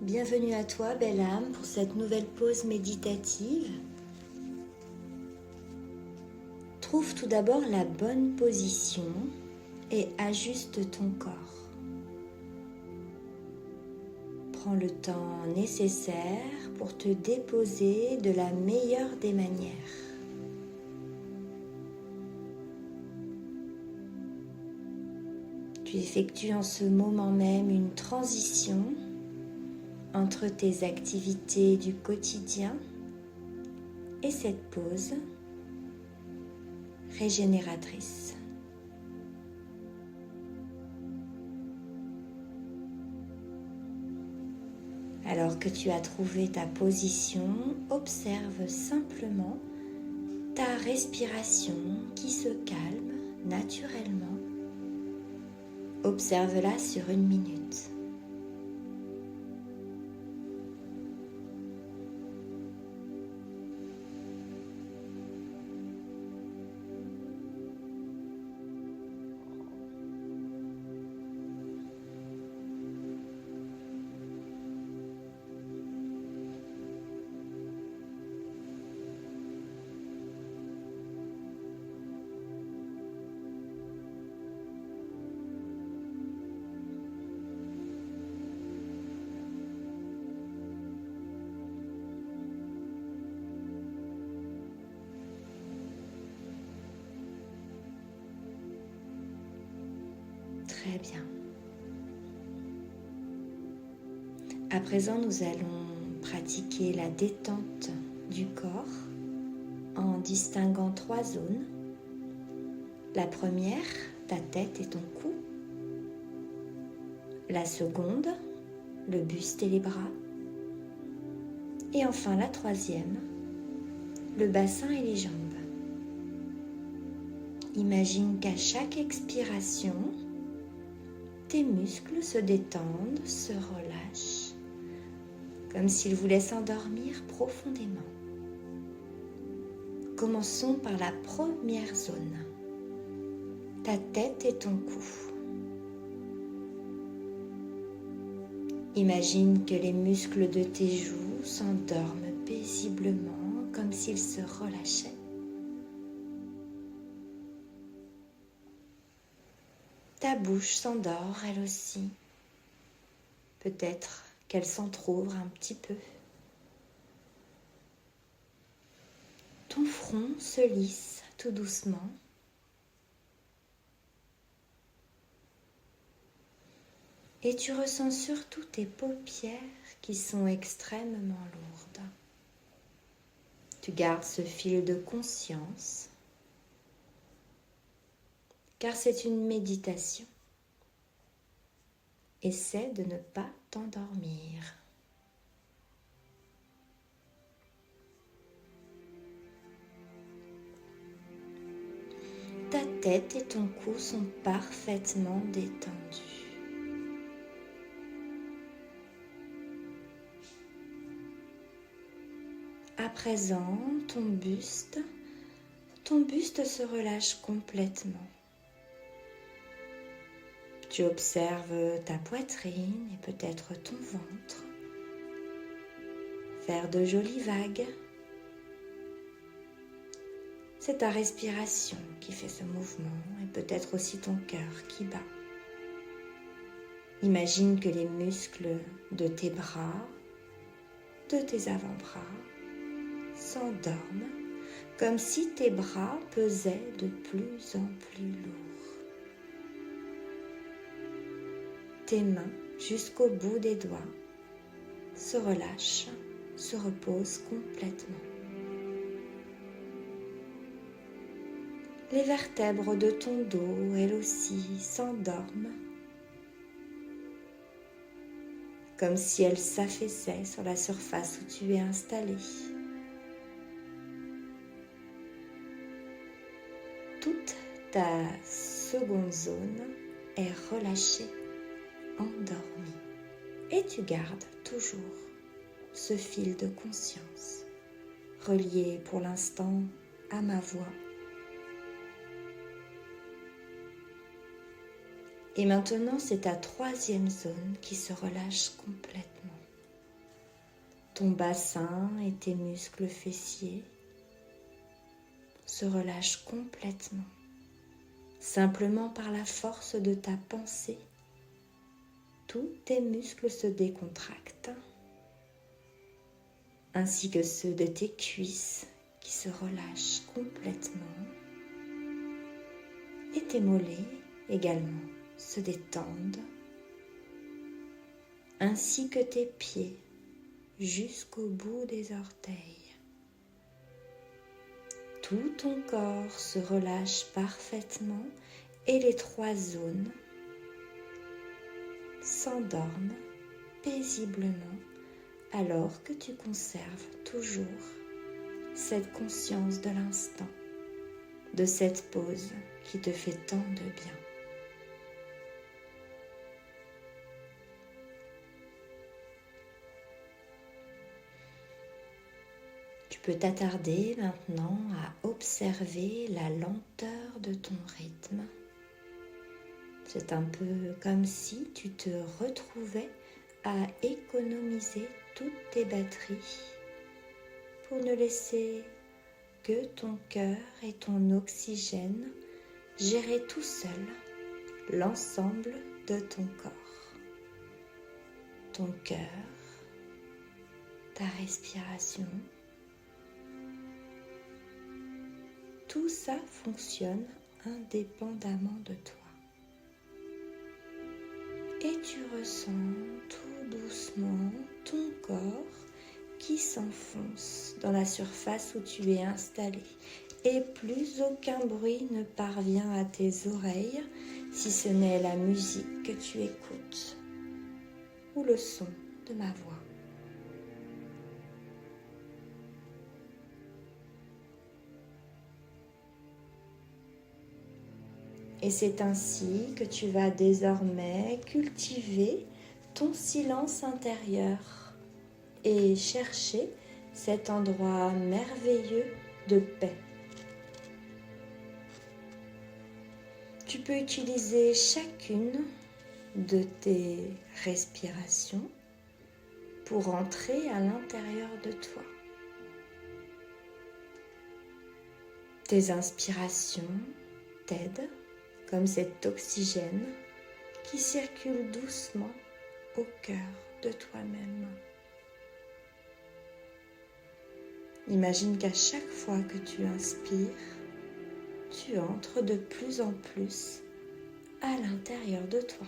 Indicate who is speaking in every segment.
Speaker 1: Bienvenue à toi, belle âme, pour cette nouvelle pause méditative. Trouve tout d'abord la bonne position et ajuste ton corps. Prends le temps nécessaire pour te déposer de la meilleure des manières. Tu effectues en ce moment même une transition entre tes activités du quotidien et cette pause régénératrice. Alors que tu as trouvé ta position, observe simplement ta respiration qui se calme naturellement. Observe-la sur 1 minute. Très bien. À présent, nous allons pratiquer la détente du corps en distinguant 3 zones. La première, ta tête et ton cou. La seconde, le buste et les bras. Et enfin la troisième, le bassin et les jambes. Imagine qu'à chaque expiration, tes muscles se détendent, se relâchent, comme s'ils voulaient s'endormir profondément. Commençons par la première zone, ta tête et ton cou. Imagine que les muscles de tes joues s'endorment paisiblement, comme s'ils se relâchaient. Ta bouche s'endort elle aussi. Peut-être qu'elle s'entr'ouvre un petit peu. Ton front se lisse tout doucement. Et tu ressens surtout tes paupières qui sont extrêmement lourdes. Tu gardes ce fil de conscience, car c'est une méditation. Essaie de ne pas t'endormir. Ta tête et ton cou sont parfaitement détendus. À présent, ton buste se relâche complètement. Tu observes ta poitrine et peut-être ton ventre faire de jolies vagues. C'est ta respiration qui fait ce mouvement et peut-être aussi ton cœur qui bat. Imagine que les muscles de tes bras, de tes avant-bras, s'endorment comme si tes bras pesaient de plus en plus lourd. Tes mains jusqu'au bout des doigts se relâchent, se reposent complètement. Les vertèbres de ton dos, elles aussi, s'endorment, comme si elles s'affaissaient sur la surface où tu es installé. Toute ta seconde zone est relâchée, endormie. Et tu gardes toujours ce fil de conscience, relié pour l'instant à ma voix. Et maintenant, c'est ta troisième zone qui se relâche complètement. Ton bassin et tes muscles fessiers se relâchent complètement, simplement par la force de ta pensée. Tous tes muscles se décontractent, ainsi que ceux de tes cuisses qui se relâchent complètement, et tes mollets également se détendent, ainsi que tes pieds jusqu'au bout des orteils. Tout ton corps se relâche parfaitement et les 3 zones s'endorment paisiblement alors que tu conserves toujours cette conscience de l'instant, de cette pause qui te fait tant de bien. Tu peux t'attarder maintenant à observer la lenteur de ton rythme. C'est un peu comme si tu te retrouvais à économiser toutes tes batteries pour ne laisser que ton cœur et ton oxygène gérer tout seul l'ensemble de ton corps. Ton cœur, ta respiration, tout ça fonctionne indépendamment de toi. Et tu ressens tout doucement ton corps qui s'enfonce dans la surface où tu es installé. Et plus aucun bruit ne parvient à tes oreilles, si ce n'est la musique que tu écoutes ou le son de ma voix. Et c'est ainsi que tu vas désormais cultiver ton silence intérieur et chercher cet endroit merveilleux de paix. Tu peux utiliser chacune de tes respirations pour entrer à l'intérieur de toi. Tes inspirations t'aident comme cet oxygène qui circule doucement au cœur de toi-même. Imagine qu'à chaque fois que tu inspires, tu entres de plus en plus à l'intérieur de toi.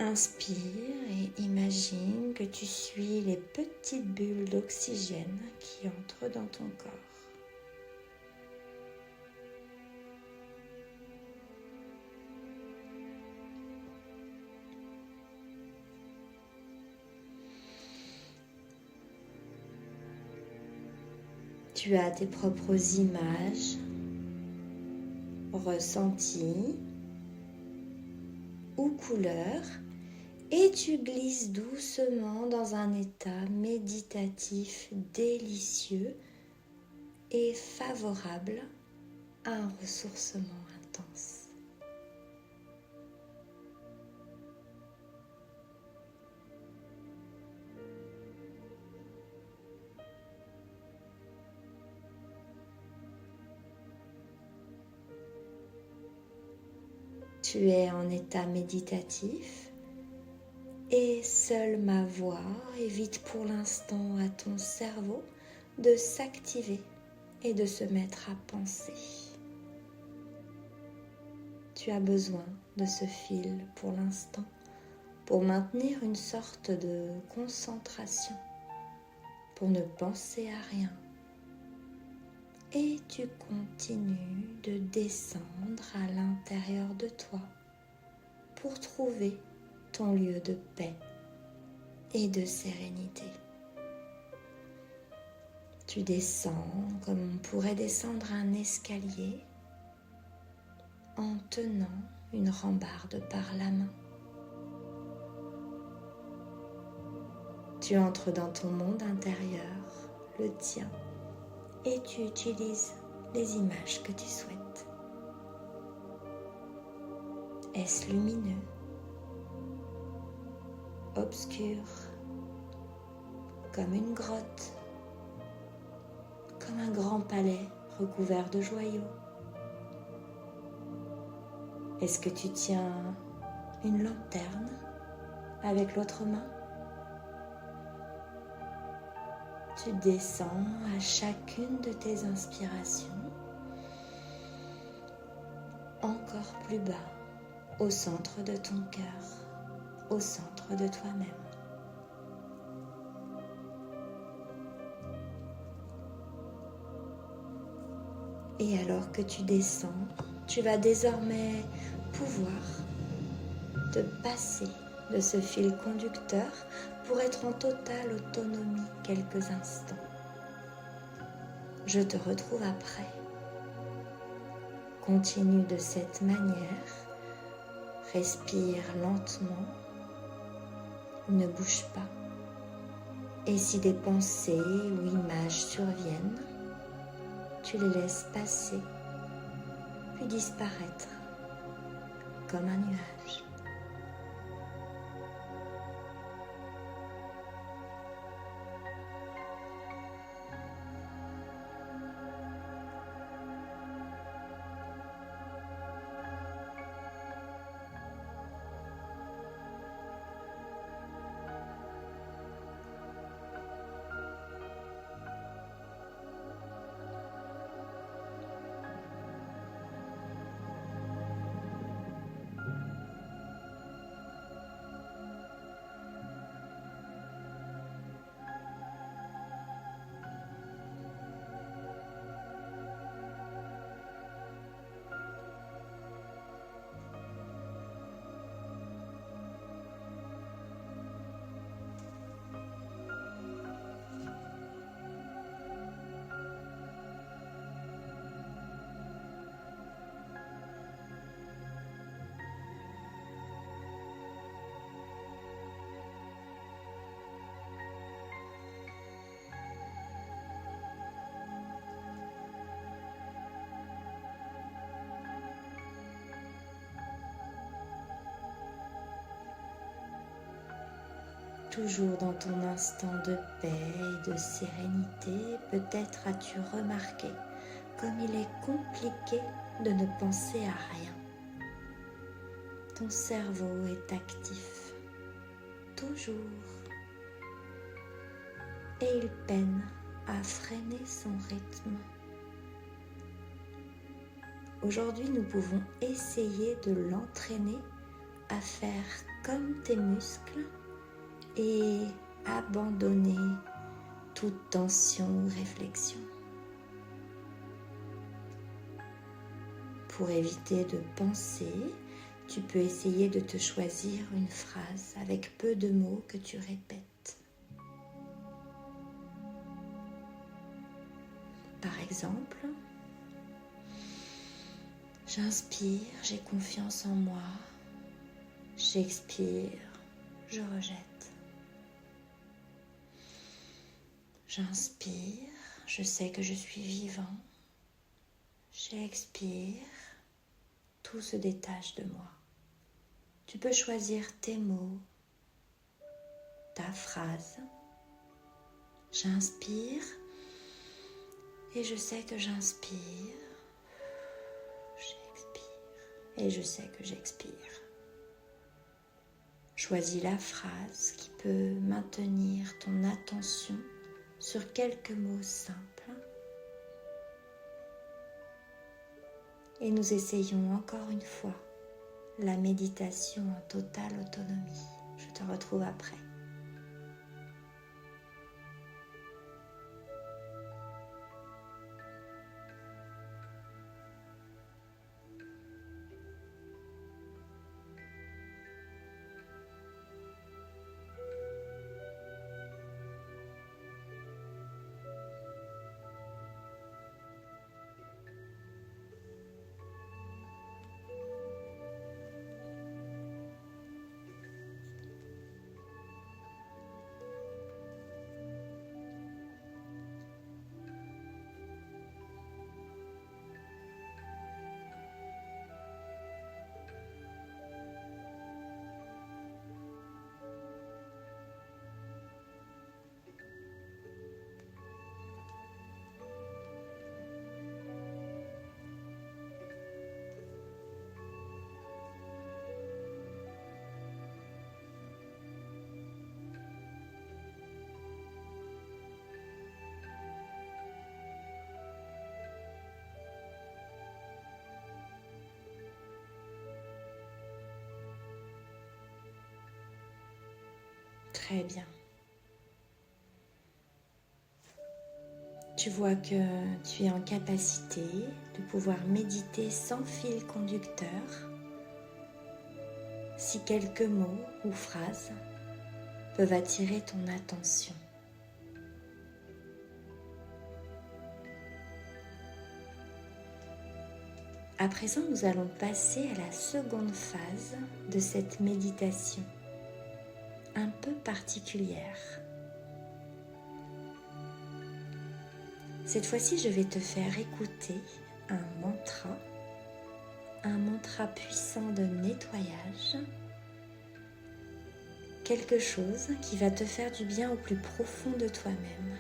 Speaker 1: Inspire et imagine que tu suis les petites bulles d'oxygène qui entrent dans ton corps. Tu as tes propres images, ressentis ou couleurs et tu glisses doucement dans un état méditatif délicieux et favorable à un ressourcement intense. Tu es en état méditatif et seule ma voix évite pour l'instant à ton cerveau de s'activer et de se mettre à penser. Tu as besoin de ce fil pour l'instant pour maintenir une sorte de concentration, pour ne penser à rien. Et tu continues de descendre à l'intérieur de toi pour trouver ton lieu de paix et de sérénité. Tu descends comme on pourrait descendre un escalier en tenant une rambarde par la main. Tu entres dans ton monde intérieur, le tien, et tu utilises les images que tu souhaites. Est-ce lumineux, obscur, comme une grotte, comme un grand palais recouvert de joyaux? Est-ce que tu tiens une lanterne avec l'autre main? Tu descends à chacune de tes inspirations, encore plus bas, au centre de ton cœur, au centre de toi-même. Et alors que tu descends, tu vas désormais pouvoir te passer de ce fil conducteur pour être en totale autonomie quelques instants. Je te retrouve après. Continue de cette manière, respire lentement, ne bouge pas. Et si des pensées ou images surviennent, tu les laisses passer, puis disparaître comme un nuage. Toujours dans ton instant de paix et de sérénité, peut-être as-tu remarqué comme il est compliqué de ne penser à rien. Ton cerveau est actif, toujours, et il peine à freiner son rythme. Aujourd'hui, nous pouvons essayer de l'entraîner à faire comme tes muscles et abandonner toute tension ou réflexion. Pour éviter de penser, tu peux essayer de te choisir une phrase avec peu de mots que tu répètes. Par exemple, j'inspire, j'ai confiance en moi. J'expire, je rejette. J'inspire, je sais que je suis vivant. J'expire, tout se détache de moi. Tu peux choisir tes mots, ta phrase. J'inspire et je sais que j'inspire. J'expire et je sais que j'expire. Choisis la phrase qui peut maintenir ton attention sur quelques mots simples. Et nous essayons encore une fois la méditation en totale autonomie. Je te retrouve après. Très bien. Tu vois que tu es en capacité de pouvoir méditer sans fil conducteur si quelques mots ou phrases peuvent attirer ton attention. À présent, nous allons passer à la seconde phase de cette méditation, un peu particulière. Cette fois-ci, je vais te faire écouter un mantra puissant de nettoyage, quelque chose qui va te faire du bien au plus profond de toi-même.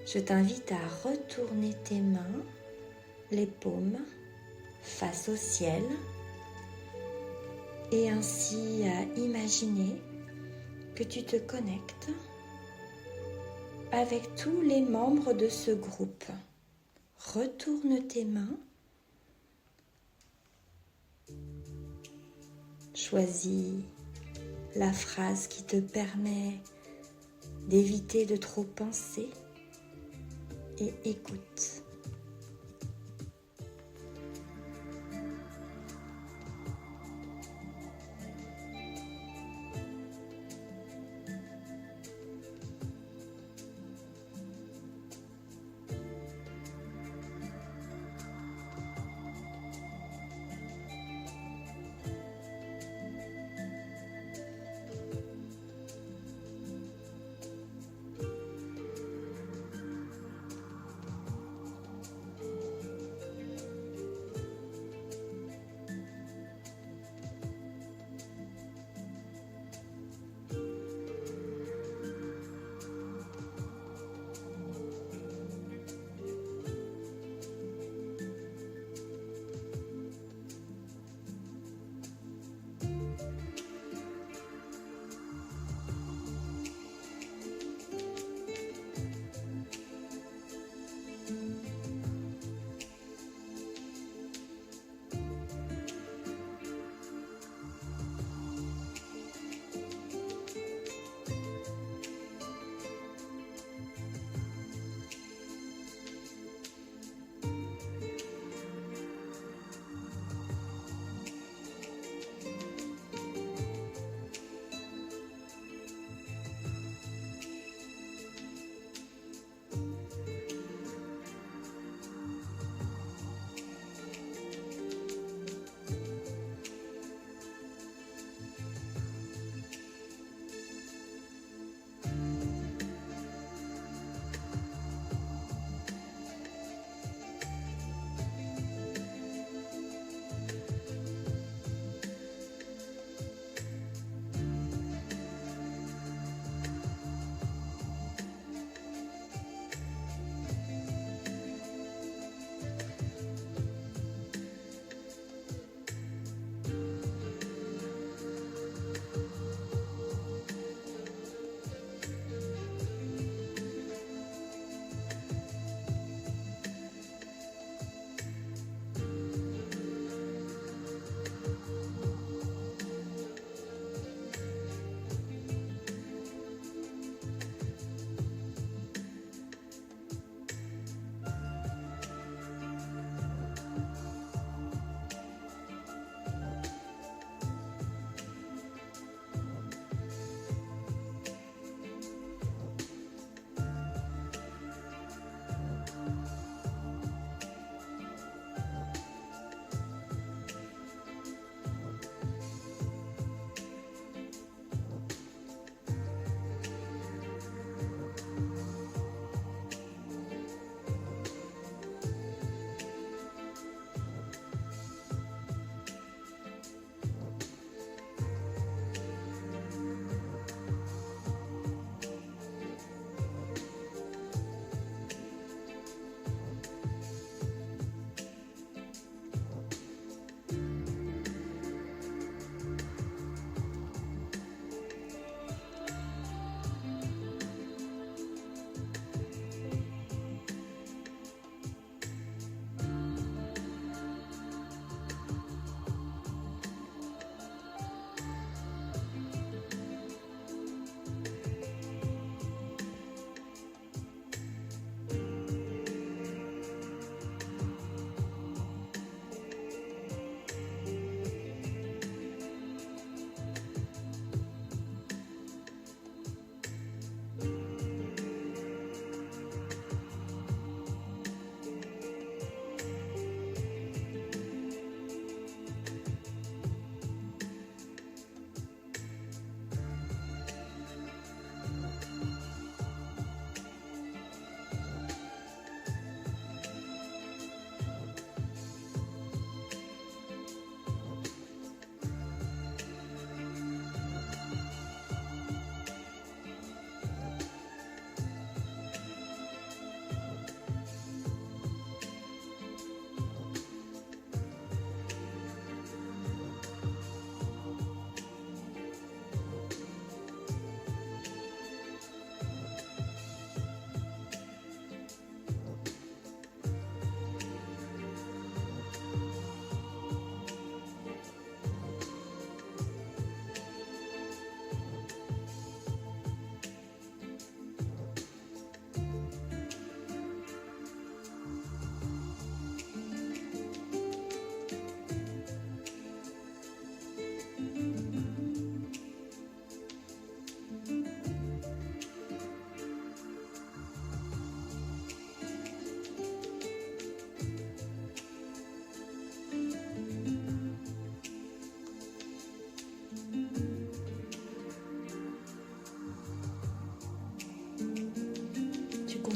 Speaker 1: Je t'invite à retourner tes mains, les paumes, face au ciel, et ainsi à imaginer que tu te connectes avec tous les membres de ce groupe. Retourne tes mains. Choisis la phrase qui te permet d'éviter de trop penser et écoute.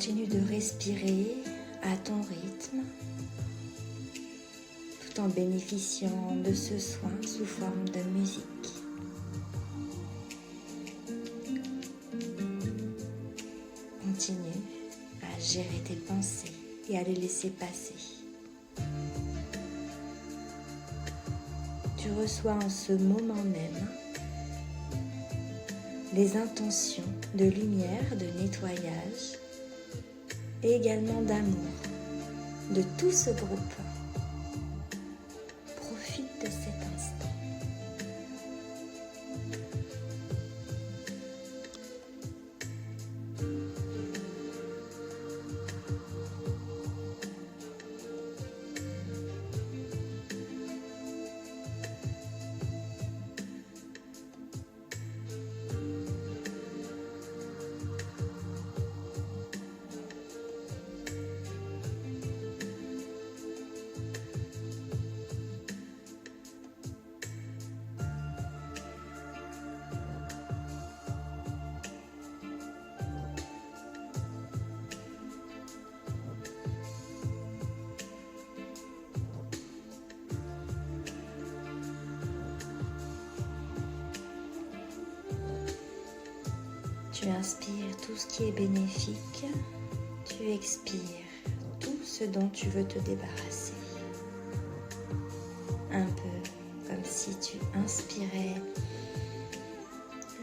Speaker 1: Continue de respirer à ton rythme, tout en bénéficiant de ce soin sous forme de musique. Continue à gérer tes pensées et à les laisser passer. Tu reçois en ce moment même les intentions de lumière, de nettoyage et également d'amour de tout ce groupe. Profite de cet instant. Tu inspires tout ce qui est bénéfique, tu expires tout ce dont tu veux te débarrasser. Un peu comme si tu inspirais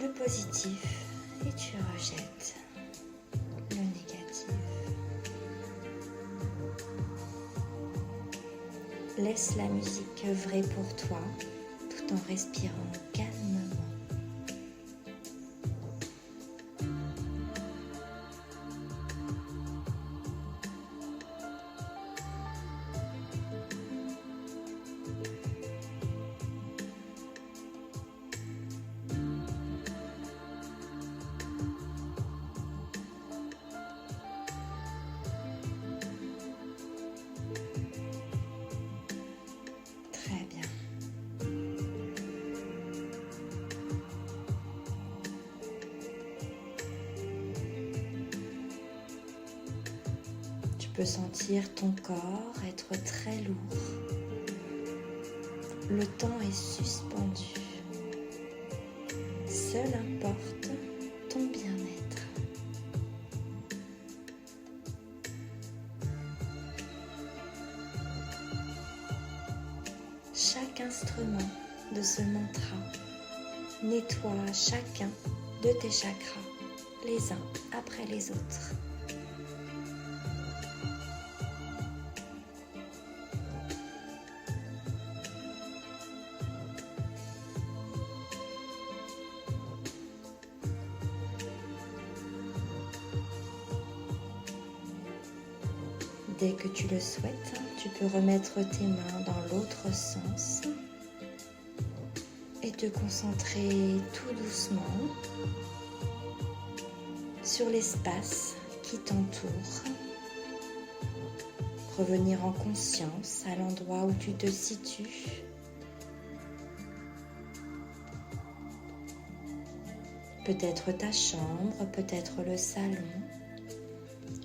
Speaker 1: le positif et tu rejettes le négatif. Laisse la musique œuvrer pour toi tout en respirant calmement. Très bien. Tu peux sentir ton corps être très lourd. Le temps est suspendu. Seul importe ton bien-être. Chaque instrument de ce mantra nettoie chacun de tes chakras, les uns après les autres. Dès que tu le souhaites, tu peux remettre tes mains dans l'autre sens et te concentrer tout doucement sur l'espace qui t'entoure. Revenir en conscience à l'endroit où tu te situes. Peut-être ta chambre, peut-être le salon.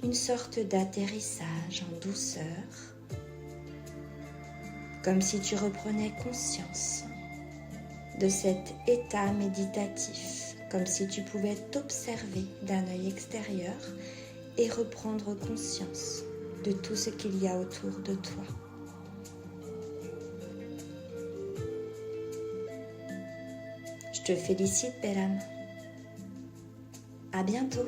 Speaker 1: Une sorte d'atterrissage en douceur, comme si tu reprenais conscience de cet état méditatif, comme si tu pouvais t'observer d'un œil extérieur et reprendre conscience de tout ce qu'il y a autour de toi. Je te félicite, belle âme. À bientôt.